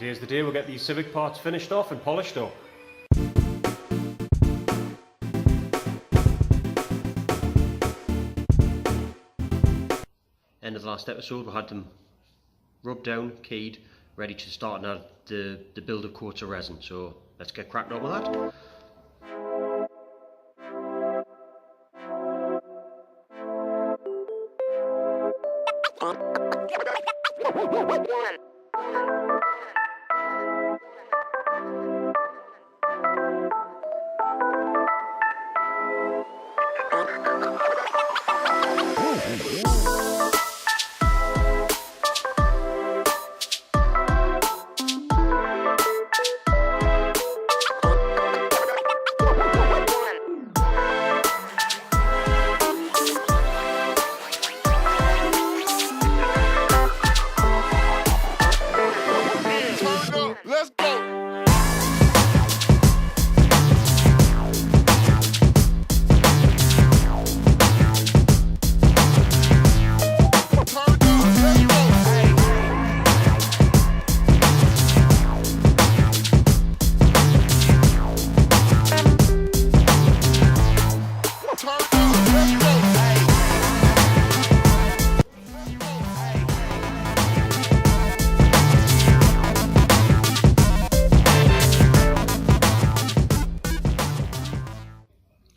Today's the day we'll get these Civic parts finished off and polished up. End of the last episode, we had them rubbed down, keyed, ready to start now the build of coats of resin. So let's get cracked on with that.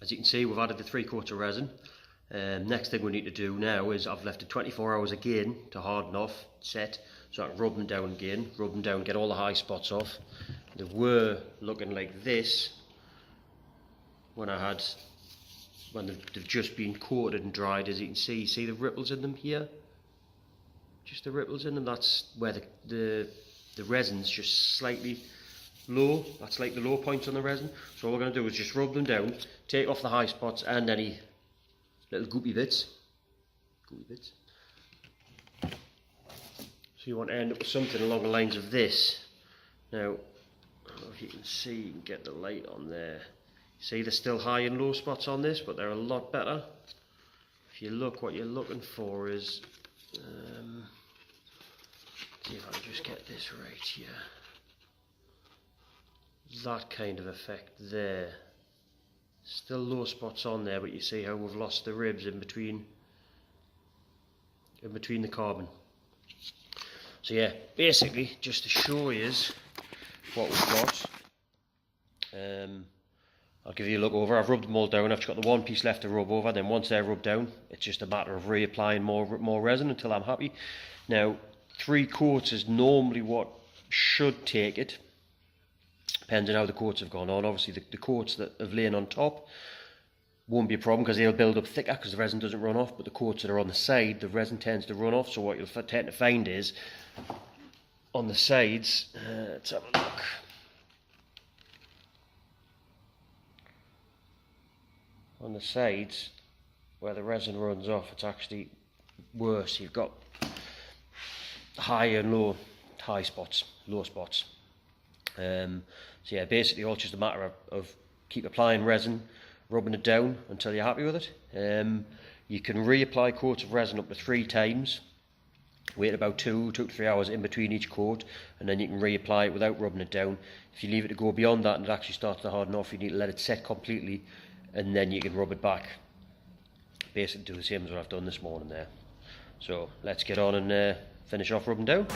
As you can see, we've added the 3 coats of resin. Next thing we need to do now is I've left it 24 hours again to harden off, set, so I can rub them down again, get all the high spots off. They were looking like this when they've just been coated and dried. As you can see the ripples in them here? Just the ripples in them, that's where the resin's just slightly low. That's like the low points on the resin. So all we're going to do is just rub them down, take off the high spots and any little goopy bits. So you want to end up with something along the lines of this. Now, I don't know if you can see, you can get the light on there. See, there's still high and low spots on this, but they're a lot better. If you look, what you're looking for is, see if I can just get this right here. That kind of effect there. Still low spots on there, but you see how we've lost the ribs in between the carbon. So yeah, basically just to show you what we've got. I'll give you a look over. I've rubbed them all down. I've just got the one piece left to rub over. Then once they're rubbed down, it's just a matter of reapplying more resin until I'm happy. Now, 3 coats is normally what should take it. Depends on how the coats have gone on. Obviously the coats that have lain on top won't be a problem because they'll build up thicker because the resin doesn't run off, but the coats that are on the side, the resin tends to run off. So what you'll tend to find is on the sides, let's have a look. On the sides where the resin runs off, it's actually worse. You've got high and low, low spots. So yeah, basically all just a matter of keep applying resin, rubbing it down until you're happy with it. You can reapply coats of resin up to 3 times, wait about 2 to 3 hours in between each coat, and then you can reapply it without rubbing it down. If you leave it to go beyond that and it actually starts to harden off, you need to let it set completely and then you can rub it back. Basically do the same as what I've done this morning there. So let's get on and finish off rubbing down.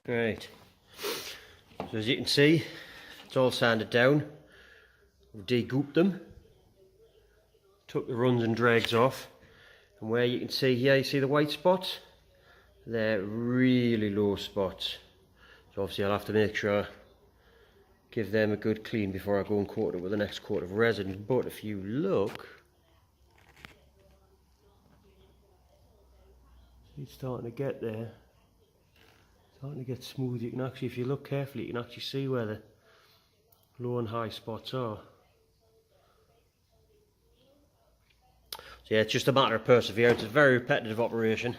Right, so as you can see, it's all sanded down. We've de-gooped them, took the runs and dregs off, and where you can see here, you see the white spots? They're really low spots. So obviously I'll have to make sure, give them a good clean before I go and coat it with the next coat of resin. But if you look, it's starting to get there. Starting to get smooth. You can actually, if you look carefully, you can actually see where the low and high spots are. So yeah, it's just a matter of perseverance. It's a very repetitive operation.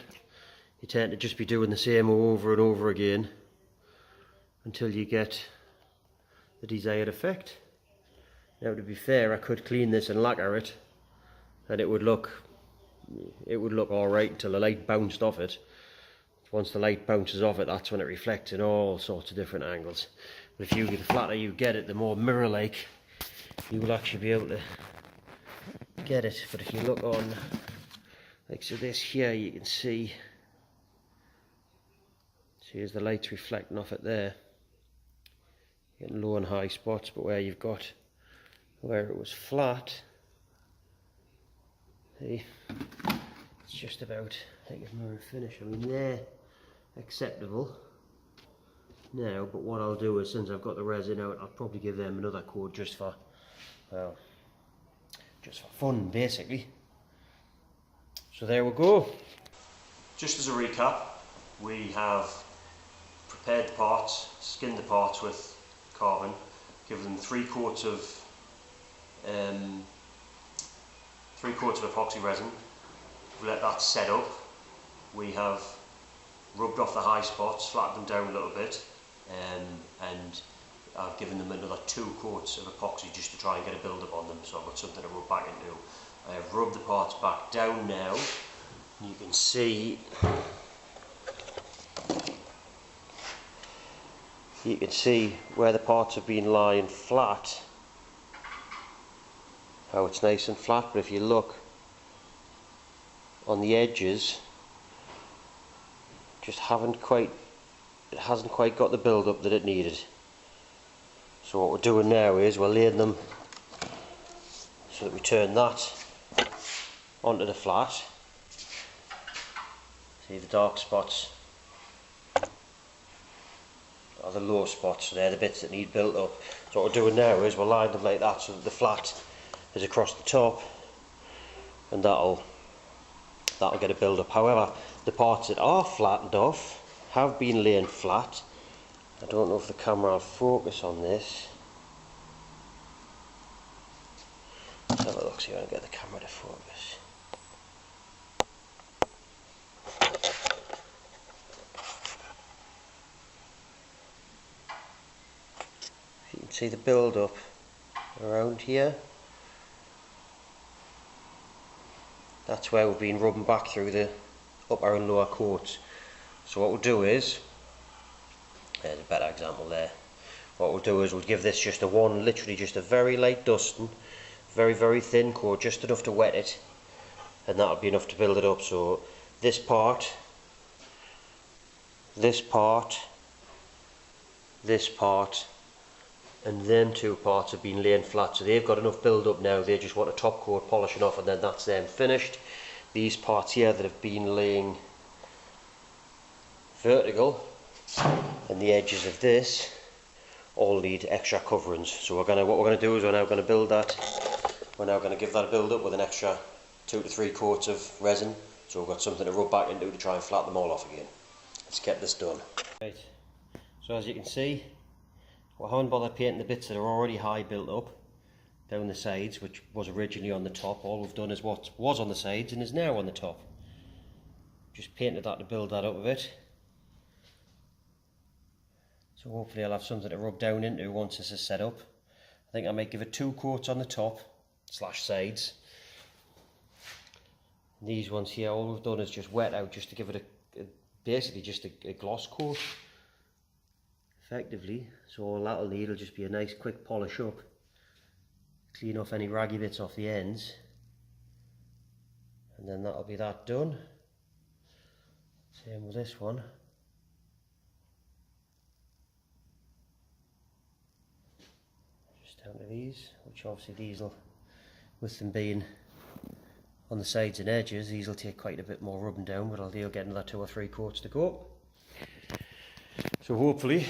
You tend to just be doing the same over and over again until you get the desired effect. Now, to be fair, I could clean this and lacquer it, and it would look alright until the light bounced off it. Once the light bounces off it, that's when it reflects in all sorts of different angles. But if you get the flatter you get it, the more mirror-like you will actually be able to get it. But if you look on, like so this here, you can see as the light's reflecting off it there, getting low and high spots. But where you've got, where it was flat, see, it's just about like a mirror finish. I mean, they're acceptable now, but what I'll do is, since I've got the resin out, I'll probably give them another coat just for, well, just for fun, basically. So there we go. Just as a recap, we have prepared the parts, skinned the parts with carbon, given them 3 coats of epoxy resin. We let that set up. We have rubbed off the high spots, flattened them down a little bit, and I've given them another 2 coats of epoxy just to try and get a build up on them, so I've got something to rub back into. I have rubbed the parts back down now. You can see where the parts have been lying flat, how it's nice and flat. But if you look on the edges, it hasn't quite got the build up that it needed. So what we're doing now is we're laying them so that we turn that onto the flat. See, the dark spots are the low spots, so they're the bits that need built up. So what we're doing now is we're lining them like that so that the flat is across the top, and that'll get a build up. However, the parts that are flattened off have been laying flat. I don't know if the camera will focus on this. Let's have a look, see if I can get the camera to focus. You can see the build up around here. That's where we've been rubbing back through the upper and lower coats. So what we'll do is, there's a better example there. What we'll do is we'll give this just literally just a very light dusting, very, very thin coat, just enough to wet it, and that'll be enough to build it up. So this part, this part, this part, and them 2 parts have been laying flat, so they've got enough build up now. They just want a top coat polishing off, and then that's them finished. These parts here that have been laying vertical, and the edges of this all need extra coverings. So what we're going to do is we're now going to build that. We're now going to give that a build up with an extra 2 to 3 coats of resin, so we've got something to rub back into to try and flatten them all off again. Let's get this done. Right, so as you can see, we haven't bothered painting the bits that are already high built up down the sides, which was originally on the top. All we've done is what was on the sides and is now on the top. Just painted that to build that up a bit. So hopefully I'll have something to rub down into once this is set up. I think I might give it 2 coats on the top / sides. And these ones here, all we've done is just wet out just to give it basically just a gloss coat, effectively. So all that'll need will just be a nice quick polish up, clean off any raggy bits off the ends, and then that'll be that done. Same with this one. Just down to of these, which obviously these will, with them being on the sides and edges, these will take quite a bit more rubbing down, but I'll deal getting another 2 or 3 coats to go. So hopefully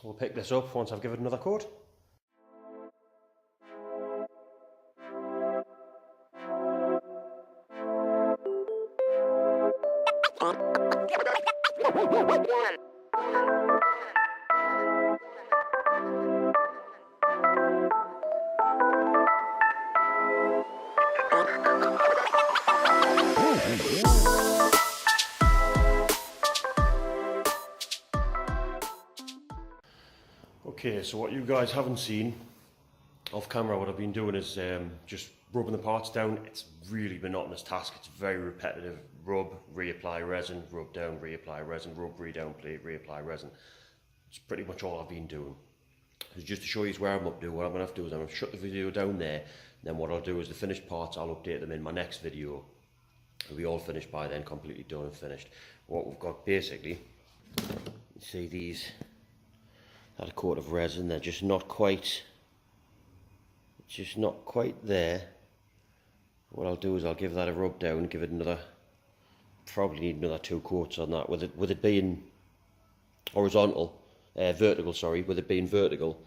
we'll pick this up once I've given it another coat. Okay, so what you guys haven't seen off camera, what I've been doing is just rubbing the parts down. It's really monotonous task. It's very repetitive. Rub, reapply resin, rub down, reapply resin, rub, re-down plate, reapply resin. It's pretty much all I've been doing. So just to show you where I'm up to, what I'm going to have to do is I'm going to shut the video down there. Then what I'll do is the finished parts, I'll update them in my next video. It'll be all finished by then, completely done and finished. What we've got basically, you see these, had a coat of resin, they're just not quite there. What I'll do is I'll give that a rub down, give it another, probably need another 2 coats on that. With it being horizontal, vertical, sorry, with it being vertical,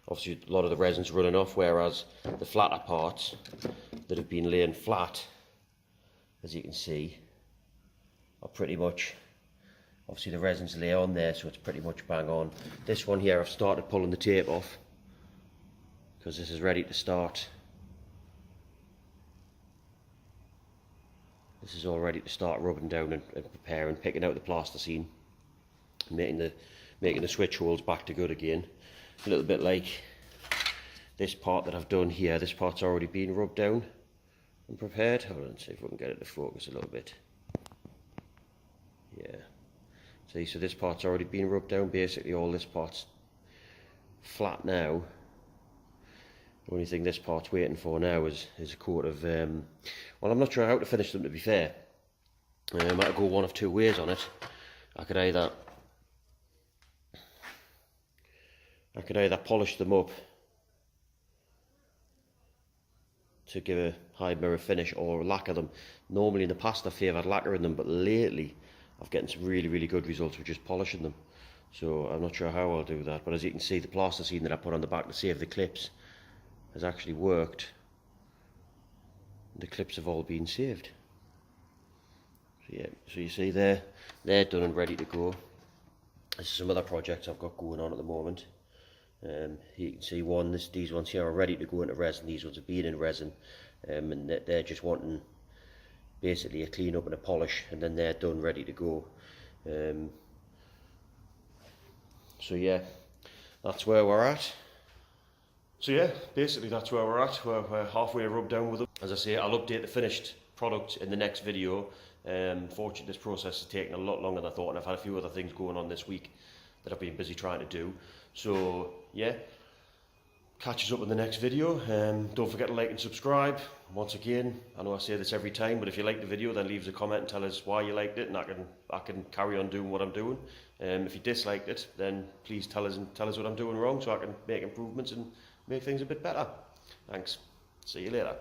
obviously a lot of the resin's running off, whereas the flatter parts that have been laying flat, as you can see, are pretty much, obviously the resin's lay on there, so it's pretty much bang on. This one here, I've started pulling the tape off, because this is ready to start. This is all ready to start rubbing down and preparing, picking out the plasticine, and making the switch holes back to good again. A little bit like this part that I've done here. This part's already been rubbed down and prepared. Hold on, see if we can get it to focus a little bit. Yeah. See, so this part's already been rubbed down. Basically all this part's flat now. The only thing this part's waiting for now is a coat of, well, I'm not sure how to finish them, to be fair. I might go one of 2 ways on it. I could either polish them up to give a high mirror finish, or lacquer them. Normally in the past I favoured lacquering them, but lately I've getting some really good results with just polishing them. So I'm not sure how I'll do that, but as you can see, the plasticine that I put on the back to save the clips has actually worked. The clips have all been saved. So yeah, so you see they're done and ready to go. There's some other projects I've got going on at the moment. You can see these ones here are ready to go into resin. These ones have been in resin, and they're just wanting basically a clean up and a polish, and then they're done, ready to go. So yeah, that's where we're at. So yeah, basically that's where we're at. We're halfway rubbed down with them. As I say, I'll update the finished product in the next video. Fortunately, this process has taken a lot longer than I thought, and I've had a few other things going on this week that I've been busy trying to do. So yeah, catch us up in the next video. Don't forget to like and subscribe. Once again, I know I say this every time, but if you like the video, then leave us a comment and tell us why you liked it, and I can carry on doing what I'm doing. If you disliked it, then please tell us what I'm doing wrong, so I can make improvements and make things a bit better. Thanks. See you later.